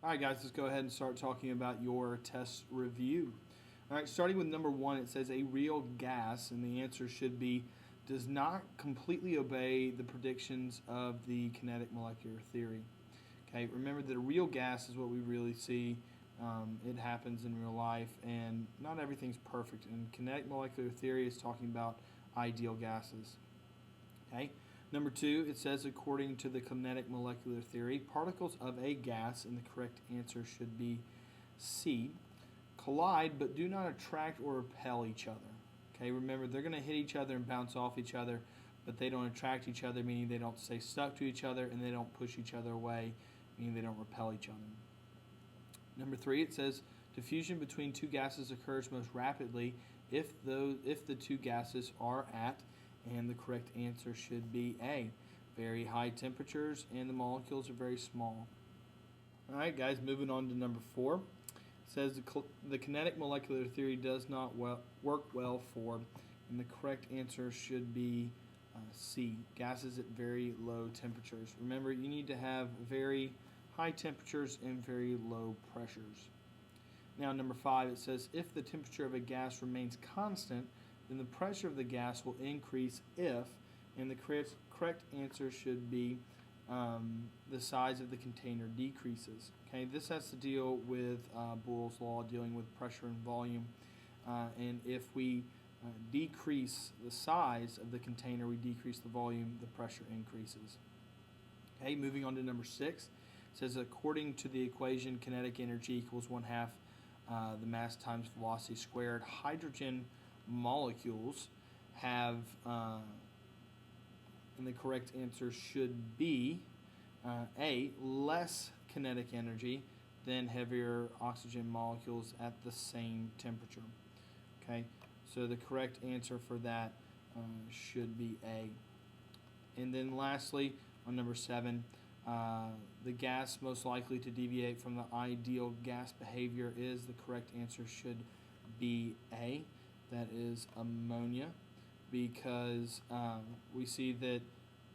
All right, guys, let's go ahead and start talking about your test review. All right, starting with number one, it says a real gas, and the answer should be does not completely obey the predictions of the kinetic molecular theory. Okay, remember that a real gas is what we really see. It happens in real life, and not everything's perfect. And kinetic molecular theory is talking about ideal gases. Okay. Number two, it says according to the kinetic molecular theory, particles of a gas, and the correct answer should be C, collide but do not attract or repel each other. Okay, remember they're going to hit each other and bounce off each other, but they don't attract each other, meaning they don't stay stuck to each other, and they don't push each other away, meaning they don't repel each other. Number three, it says diffusion between two gases occurs most rapidly if the two gases are at, and the correct answer should be A, very high temperatures and the molecules are very small. All right, guys, moving on to number four. It says the kinetic molecular theory does not work well for, and the correct answer should be C, gases at very low temperatures. Remember, you need to have very high temperatures and very low pressures. Now, number five, it says if the temperature of a gas remains constant, then the pressure of the gas will increase if, and the correct answer should be the size of the container decreases. Okay, this has to deal with Boyle's law, dealing with pressure and volume. And if we decrease the size of the container, we decrease the volume, the pressure increases. Okay, moving on to number six. It says according to the equation, kinetic energy equals 1/2 the mass times velocity squared. Hydrogen molecules have, and the correct answer should be A, less kinetic energy than heavier oxygen molecules at the same temperature. Okay, so the correct answer for that should be A. And then lastly, on number seven, the gas most likely to deviate from the ideal gas behavior is, the correct answer should be A. That is ammonia, because we see that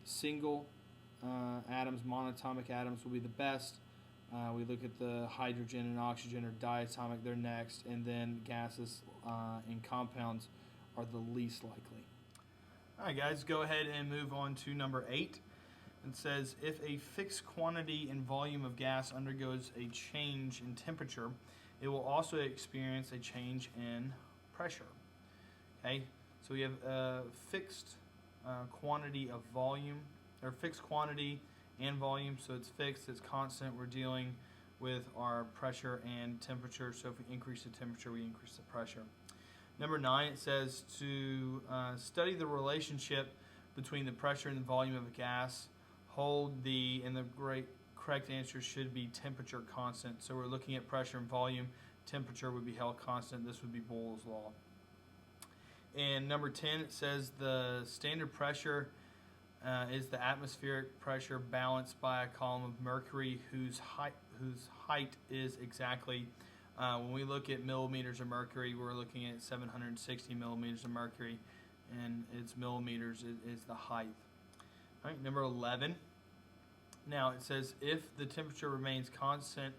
single atoms, monatomic atoms, will be the best. We look at the hydrogen and oxygen are diatomic, they're next, and then gases and compounds are the least likely. All right, guys, go ahead and move on to number 8. It says if a fixed quantity and volume of gas undergoes a change in temperature, it will also experience a change in pressure. Okay, so we have a fixed quantity of volume, or fixed quantity and volume, so it's fixed, it's constant. We're dealing with our pressure and temperature, so if we increase the temperature, we increase the pressure. Number 9, it says to study the relationship between the pressure and the volume of a gas, hold the, and the correct answer should be temperature constant. So we're looking at pressure and volume, temperature would be held constant. This would be Boyle's law. And number 10, it says the standard pressure is the atmospheric pressure balanced by a column of mercury whose height is exactly, when we look at millimeters of mercury, we're looking at 760 millimeters of mercury, and its millimeters is the height. All right, number 11. Now it says if the temperature remains constant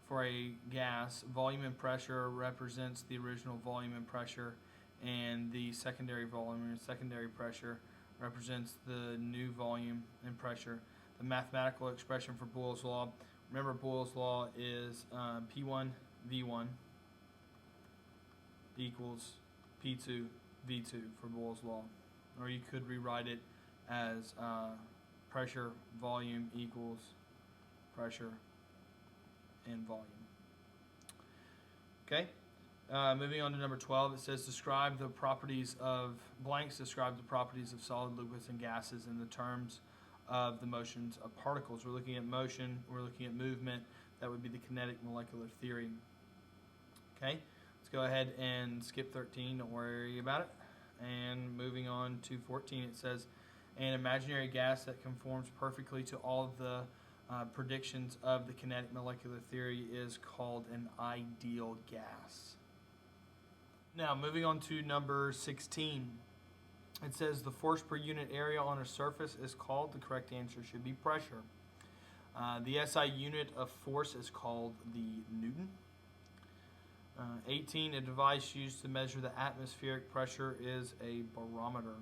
for a gas, volume and pressure represents the original volume and pressure, and the secondary volume and secondary pressure represents the new volume and pressure. The mathematical expression for Boyle's law, remember Boyle's law is P1 V1 equals P2 V2 for Boyle's law. Or you could rewrite it as pressure volume equals pressure and volume. Okay. Moving on to number 12, it says describe the properties of blanks. Describe the properties of solid, liquids, and gases in the terms of the motions of particles. We're looking at motion. We're looking at movement. That would be the kinetic molecular theory. Okay, let's go ahead and skip 13. Don't worry about it. And moving on to 14, it says an imaginary gas that conforms perfectly to all of the predictions of the kinetic molecular theory is called an ideal gas. Now, moving on to number 16. It says the force per unit area on a surface is called, the correct answer should be pressure. The SI unit of force is called the Newton. 18, a device used to measure the atmospheric pressure is a barometer.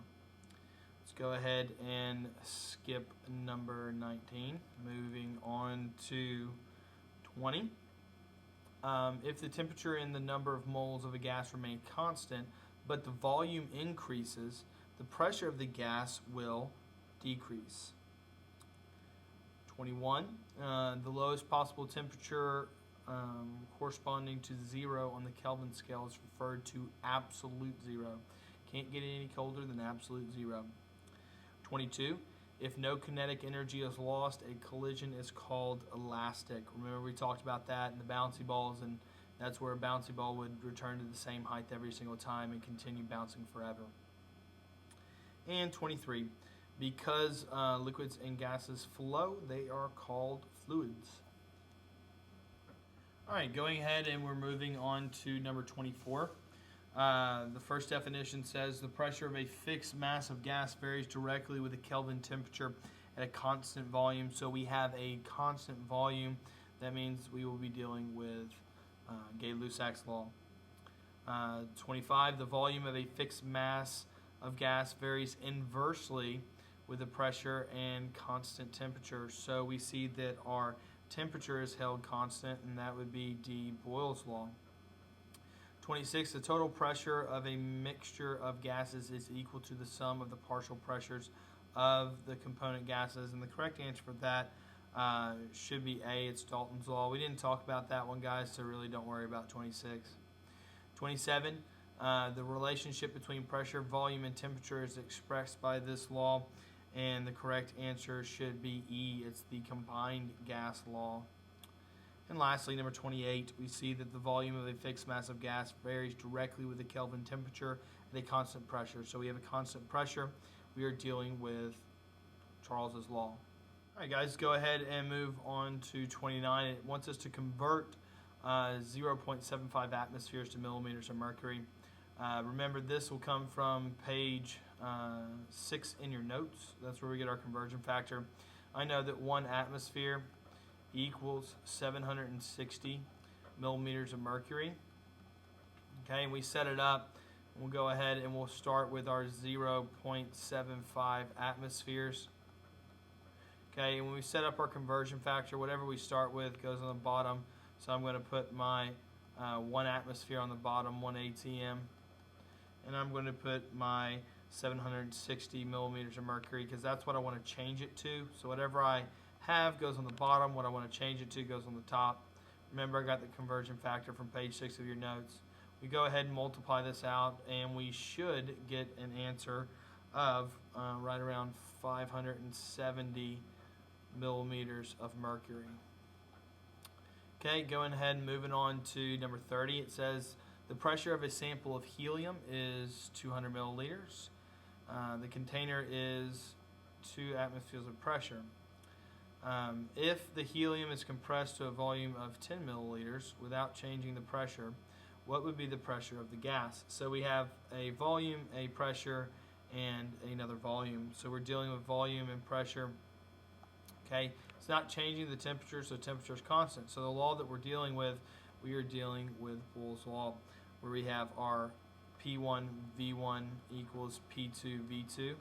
Let's go ahead and skip number 19. Moving on to 20. If the temperature and the number of moles of a gas remain constant, but the volume increases, the pressure of the gas will decrease. 21. The lowest possible temperature corresponding to 0 on the Kelvin scale is referred to absolute 0. Can't get any colder than absolute 0. 22. If no kinetic energy is lost, a collision is called elastic. Remember we talked about that in the bouncy balls, and that's where a bouncy ball would return to the same height every single time and continue bouncing forever. And 23. Because liquids and gases flow, they are called fluids. All right, going ahead and we're moving on to number 24. The first definition says the pressure of a fixed mass of gas varies directly with the Kelvin temperature at a constant volume. So we have a constant volume. That means we will be dealing with Gay-Lussac's law. 25, the volume of a fixed mass of gas varies inversely with the pressure and constant temperature. So we see that our temperature is held constant, and that would be D. Boyle's law. 26, the total pressure of a mixture of gases is equal to the sum of the partial pressures of the component gases, and the correct answer for that should be A. It's Dalton's law. We didn't talk about that one, guys, so really don't worry about 26. 27, the relationship between pressure, volume, and temperature is expressed by this law, and the correct answer should be E. It's the combined gas law. And lastly, number 28, we see that the volume of a fixed mass of gas varies directly with the Kelvin temperature at a constant pressure. So we have a constant pressure. We are dealing with Charles's law. All right, guys, go ahead and move on to 29. It wants us to convert 0.75 atmospheres to millimeters of mercury. Remember, this will come from page 6 in your notes. That's where we get our conversion factor. I know that 1 atmosphere equals 760 millimeters of mercury. Okay, and we set it up. We'll go ahead and we'll start with our 0.75 atmospheres. Okay, and when we set up our conversion factor, whatever we start with goes on the bottom. So I'm going to put my 1 atmosphere on the bottom, 1 ATM. And I'm going to put my 760 millimeters of mercury because that's what I want to change it to. So whatever I have goes on the bottom. What I want to change it to goes on the top. Remember, I got the conversion factor from page 6 of your notes. We go ahead and multiply this out, and we should get an answer of right around 570 millimeters of mercury. Okay, going ahead and moving on to number 30. It says the pressure of a sample of helium is 200 milliliters. The container is 2 atmospheres of pressure. If the helium is compressed to a volume of 10 milliliters without changing the pressure, what would be the pressure of the gas? So we have a volume, a pressure, and another volume. So we're dealing with volume and pressure. Okay, it's not changing the temperature, so temperature is constant. So the law that we're dealing with, we are dealing with Boyle's law, where we have our P1 V1 equals P2 V2.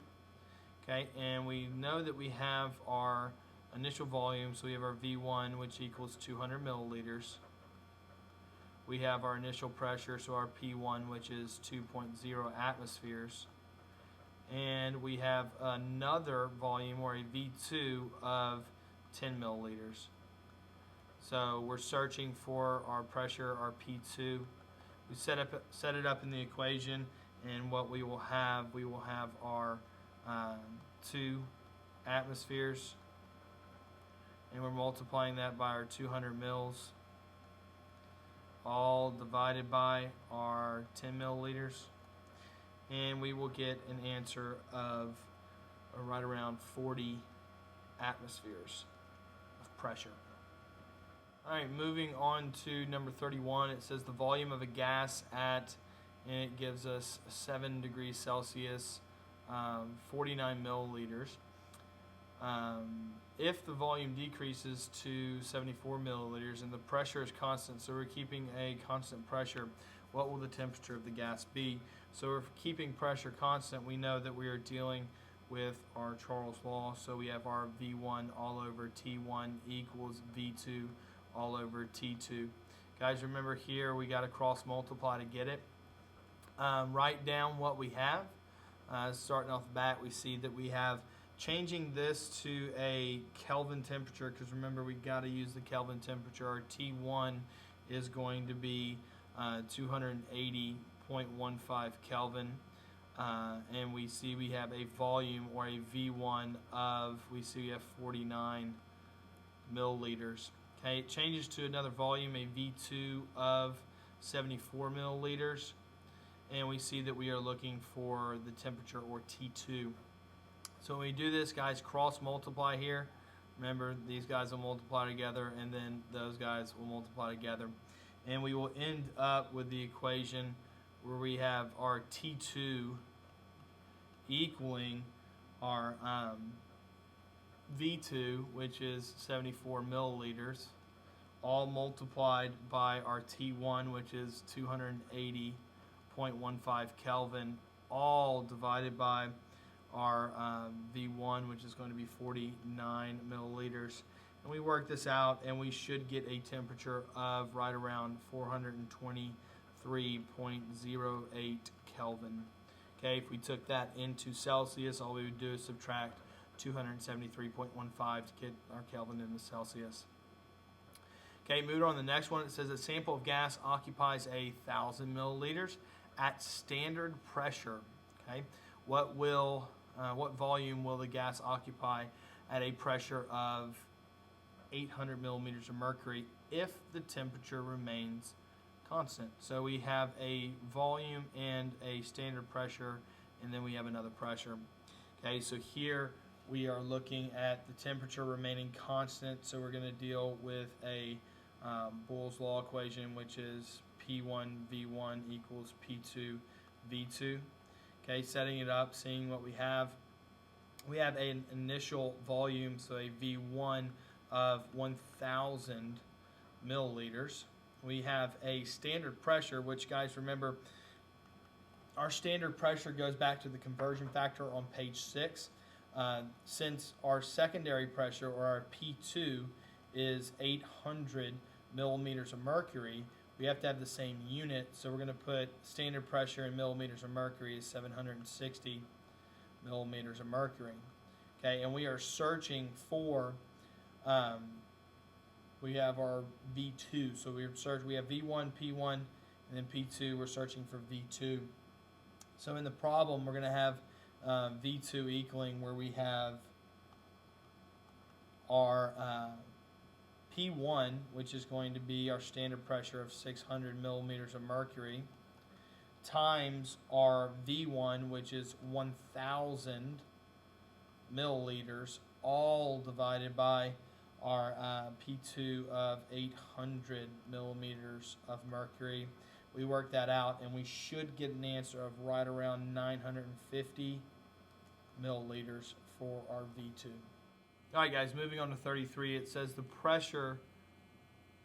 Okay, and we know that we have our initial volume, so we have our V1, which equals 200 milliliters. We have our initial pressure, so our P1, which is 2.0 atmospheres. And we have another volume, or a V2, of 10 milliliters. So we're searching for our pressure, our P2. We set it up in the equation, and what we will have our 2 atmospheres, and we're multiplying that by our 200 mils, all divided by our 10 milliliters, and we will get an answer of right around 40 atmospheres of pressure. All right, moving on to number 31, it says the volume of a gas at, and it gives us 7 degrees Celsius, 49 milliliters. If the volume decreases to 74 milliliters and the pressure is constant, so we're keeping a constant pressure, what will the temperature of the gas be? So if we're keeping pressure constant, we know that we are dealing with our Charles law. So we have our V1 all over T1 equals V2 all over T2. Guys, remember here we got to cross multiply to get it. Write down what we have. Starting off the bat, we see that we have changing this to a Kelvin temperature, because remember we got to use the Kelvin temperature. Our T1 is going to be 280.15 Kelvin, and we see we have a volume or a V1 of, we see we have 49 milliliters. Okay, it changes to another volume, a V2 of 74 milliliters, and we see that we are looking for the temperature, or T2. So when we do this, guys, cross multiply here. Remember, these guys will multiply together, and then those guys will multiply together. And we will end up with the equation where we have our T2 equaling our V2, which is 74 milliliters, all multiplied by our T1, which is 280.15 Kelvin, all divided by our V1, which is going to be 49 milliliters. And we work this out, and we should get a temperature of right around 423.08 Kelvin. Okay, if we took that into Celsius, all we would do is subtract 273.15 to get our Kelvin into Celsius. Okay, moving on to the next one. It says a sample of gas occupies 1,000 milliliters at standard pressure. Okay, what volume will the gas occupy at a pressure of 800 millimeters of mercury if the temperature remains constant? So we have a volume and a standard pressure, and then we have another pressure. Okay, so here we are looking at the temperature remaining constant, so we're going to deal with a Boyle's law equation, which is P1 V1 equals P2 V2. Okay, setting it up, seeing what we have. We have an initial volume, so a V1 of 1,000 milliliters. We have a standard pressure, which, guys, remember, our standard pressure goes back to the conversion factor on page 6. Since our secondary pressure, or our P2, is 800 millimeters of mercury, we have to have the same unit, so we're going to put standard pressure in millimeters of mercury is 760 millimeters of mercury. Okay, and we are searching for, we have our V2, so we have V1, P1, and then P2, we're searching for V2. So in the problem, we're going to have V2 equaling where we have our P1, which is going to be our standard pressure of 600 millimeters of mercury, times our V1, which is 1,000 milliliters, all divided by our P2 of 800 millimeters of mercury. We work that out, and we should get an answer of right around 950 milliliters for our V2. All right, guys, moving on to 33, it says the pressure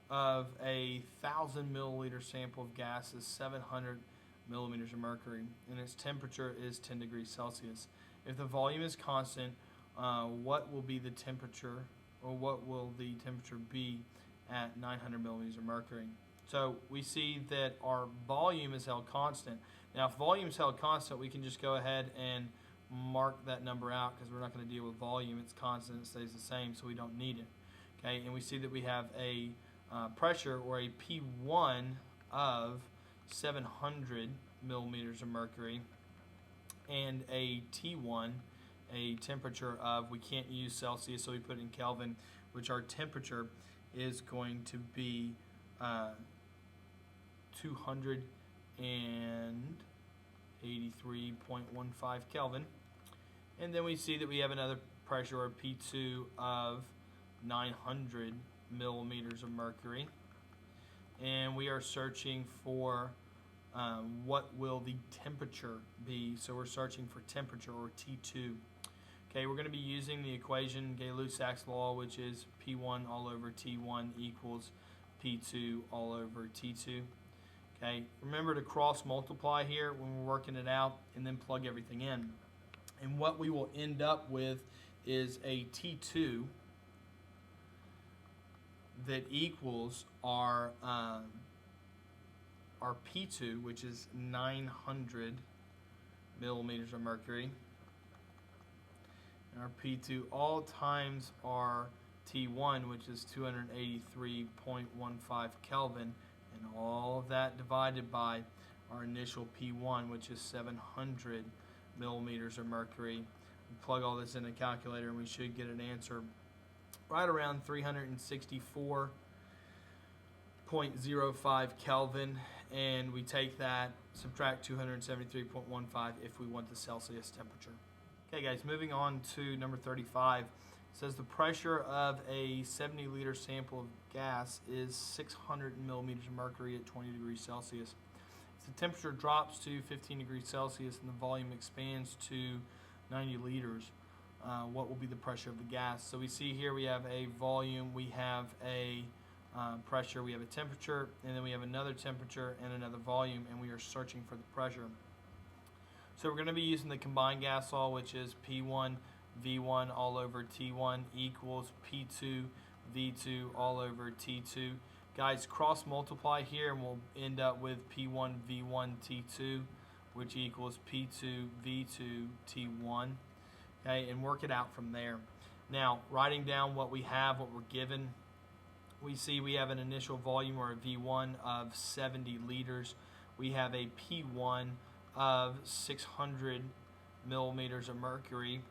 of a 1,000 milliliter sample of gas is 700 millimeters of mercury, and its temperature is 10 degrees Celsius. If the volume is constant, what will be the temperature, or what will the temperature be at 900 millimeters of mercury? So we see that our volume is held constant. Now, if volume is held constant, we can just go ahead and mark that number out, because we're not going to deal with volume. It's constant, it stays the same, so we don't need it. Okay, and we see that we have a pressure, or a P1 of 700 millimeters of mercury, and a T1, a temperature of, we can't use Celsius, so we put it in Kelvin, which our temperature is going to be 283.15 Kelvin. And then we see that we have another pressure, or P2, of 900 millimeters of mercury. And we are searching for what will the temperature be. So we're searching for temperature, or T2. Okay, we're going to be using the equation Gay-Lussac's law, which is P1 all over T1 equals P2 all over T2. Okay, remember to cross multiply here when we're working it out and then plug everything in. And what we will end up with is a T2 that equals our P2, which is 900 millimeters of mercury. And our P2 all times our T1, which is 283.15 Kelvin, and all of that divided by our initial P1, which is 700 millimeters of mercury. We plug all this in a calculator and we should get an answer right around 364.05 Kelvin, and we take that, subtract 273.15 if we want the Celsius temperature. Okay guys, moving on to number 35. It says the pressure of a 70-liter sample of gas is 600 millimeters of mercury at 20 degrees Celsius. If the temperature drops to 15 degrees Celsius and the volume expands to 90 liters, what will be the pressure of the gas? So we see here we have a volume, we have a pressure, we have a temperature, and then we have another temperature and another volume, and we are searching for the pressure. So we're going to be using the combined gas law, which is P1 V1 all over T1 equals P2 V2 all over T2. Guys, cross multiply here and we'll end up with P1 V1 T2, which equals P2 V2 T1. Okay, and work it out from there. Now, writing down what we have, what we're given, we see we have an initial volume, or a V1, of 70 liters. We have a P1 of 600 millimeters of mercury.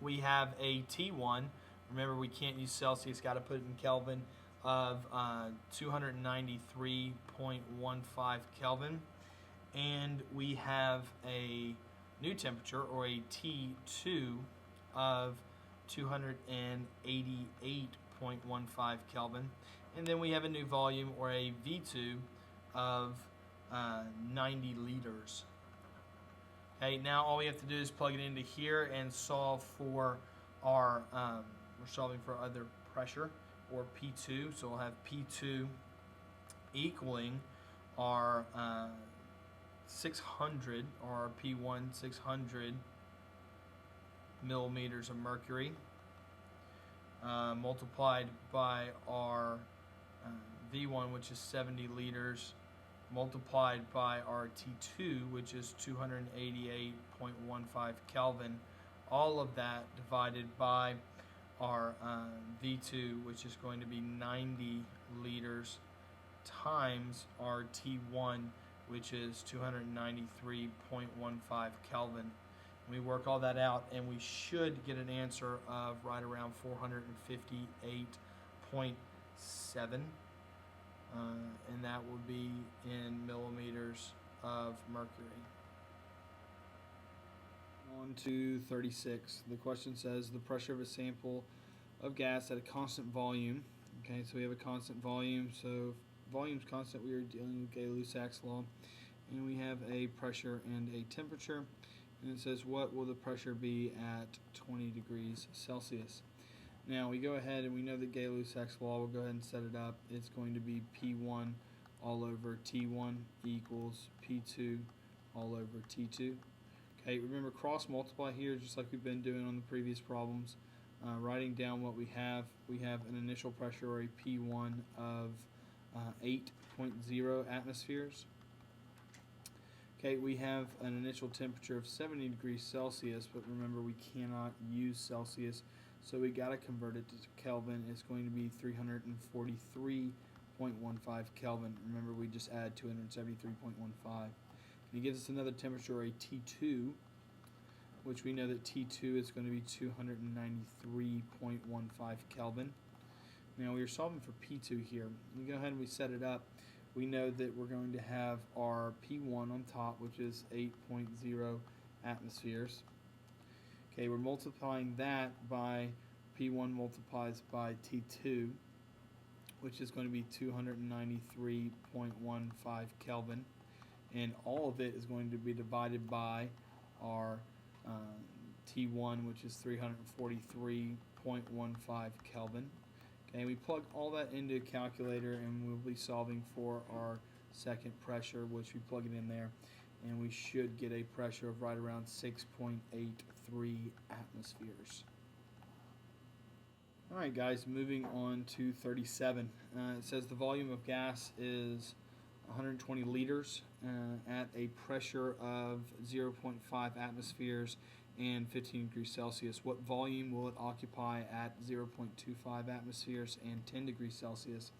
We have a T1, remember we can't use Celsius, got to put it in Kelvin, of 293.15 Kelvin. And we have a new temperature, or a T2, of 288.15 Kelvin. And then we have a new volume, or a V2, of 90 liters. Okay, now all we have to do is plug it into here and solve for our, we're solving for other pressure, or P2. So we'll have P2 equaling our 600, or our P1 600 millimeters of mercury, multiplied by our V1, which is 70 liters, multiplied by our T2, which is 288.15 Kelvin. All of that divided by our V2, which is going to be 90 liters, times our T1, which is 293.15 Kelvin. We work all that out and we should get an answer of right around 458.7, and that would be in millimeters of mercury. On to 36. The question says the pressure of a sample of gas at a constant volume. Okay, so we have a constant volume, so volume's constant, we are dealing with Gay-Lussac's law, and we have a pressure and a temperature, and it says what will the pressure be at 20 degrees Celsius. Now we go ahead and we know that Gay-Lussac's law, we'll go ahead and set it up. It's going to be P1 all over T1 equals P2 all over T2. Okay, remember cross multiply here just like we've been doing on the previous problems. Writing down what we have an initial pressure, or a P1, of 8.0 atmospheres. Okay, we have an initial temperature of 70 degrees Celsius, but remember we cannot use Celsius, so we got to convert it to Kelvin. It's going to be 343.15 Kelvin. Remember we just add 273.15. And it gives us another temperature, or a T2, which we know that T2 is going to be 293.15 Kelvin. Now we are solving for P2 here. We go ahead and we set it up. We know that we're going to have our P1 on top, which is 8.0 atmospheres. Okay, we're multiplying that by P1 multiplies by T2, which is going to be 293.15 Kelvin. And all of it is going to be divided by our T1, which is 343.15 Kelvin. Okay, we plug all that into a calculator, and we'll be solving for our second pressure, which we plug it in there, and we should get a pressure of right around 6.83 atmospheres. All right, guys, moving on to 37. It says the volume of gas is 120 liters at a pressure of 0.5 atmospheres and 15 degrees Celsius. What volume will it occupy at 0.25 atmospheres and 10 degrees Celsius?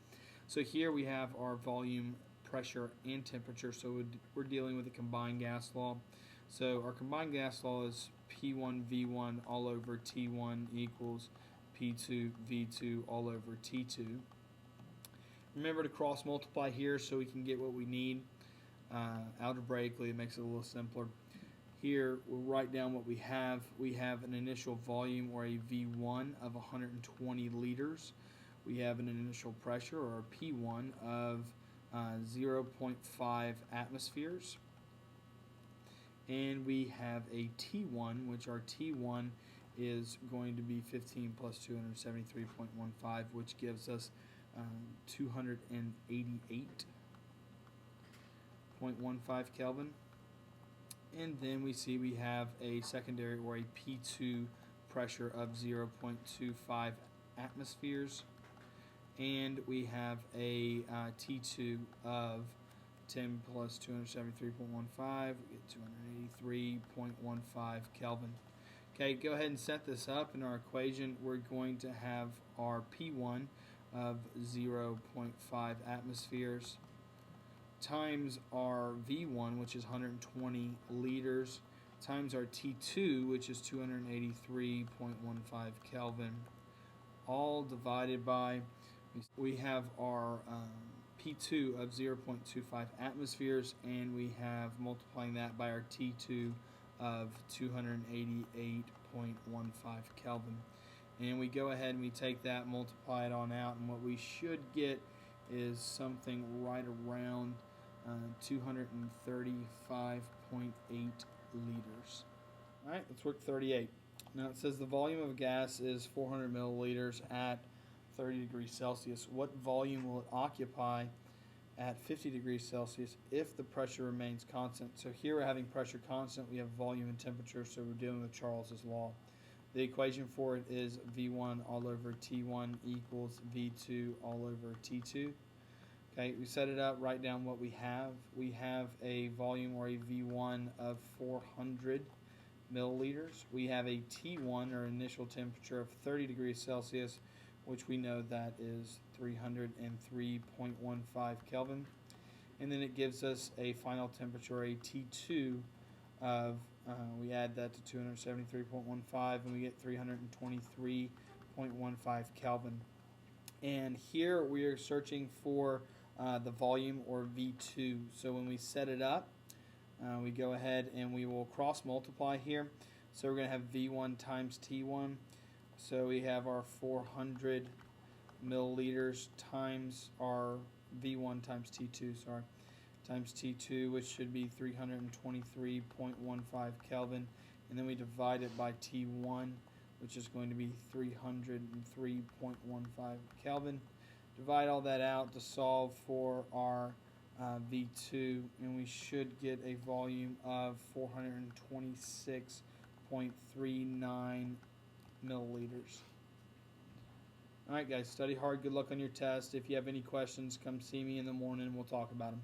So here we have our volume, pressure, and temperature. So we're dealing with a combined gas law. So our combined gas law is P1 V1 all over T1 equals P2 V2 all over T2. Remember to cross multiply here so we can get what we need. Algebraically, it makes it a little simpler. Here, we'll write down what we have. We have an initial volume, or a V1, of 120 liters. We have an initial pressure, or a P1, of 0.5 atmospheres. And we have a T1, which our T1 is going to be 15 plus 273.15, which gives us 288.15 Kelvin. And then we see we have a secondary, or a P2, pressure of 0.25 atmospheres. And we have a T2 of 10 plus 273.15, we get 283.15 Kelvin. Okay, go ahead and set this up in our equation. We're going to have our P1 of 0.5 atmospheres times our V1, which is 120 liters, times our T2, which is 283.15 Kelvin, all divided by, we have our P2 of 0.25 atmospheres, and we have multiplying that by our T2 of 288.15 Kelvin. And we go ahead and we take that, multiply it on out, and what we should get is something right around 235.8 liters. All right, let's work 38. Now it says the volume of a gas is 400 milliliters at 30 degrees Celsius. What volume will it occupy at 50 degrees Celsius if the pressure remains constant? So here we're having pressure constant, we have volume and temperature, so we're dealing with Charles's law. The equation for it is V1 all over T1 equals V2 all over T2. Okay, we set it up, write down what we have. We have a volume, or a V1, of 400 milliliters. We have a T1, or initial temperature, of 30 degrees Celsius, which we know that is 303.15 Kelvin. And then it gives us a final temperature, a T2, of, we add that to 273.15, and we get 323.15 Kelvin. And here we are searching for the volume, or V2. So when we set it up, we go ahead and we will cross multiply here. So we're going to have V1 times T1. So we have our 400 milliliters times our V1 times T2, times T2, which should be 323.15 Kelvin. And then we divide it by T1, which is going to be 303.15 Kelvin. Divide all that out to solve for our V2, and we should get a volume of 426.39 milliliters. All right, guys, study hard. Good luck on your test. If you have any questions, come see me in the morning and we'll talk about them.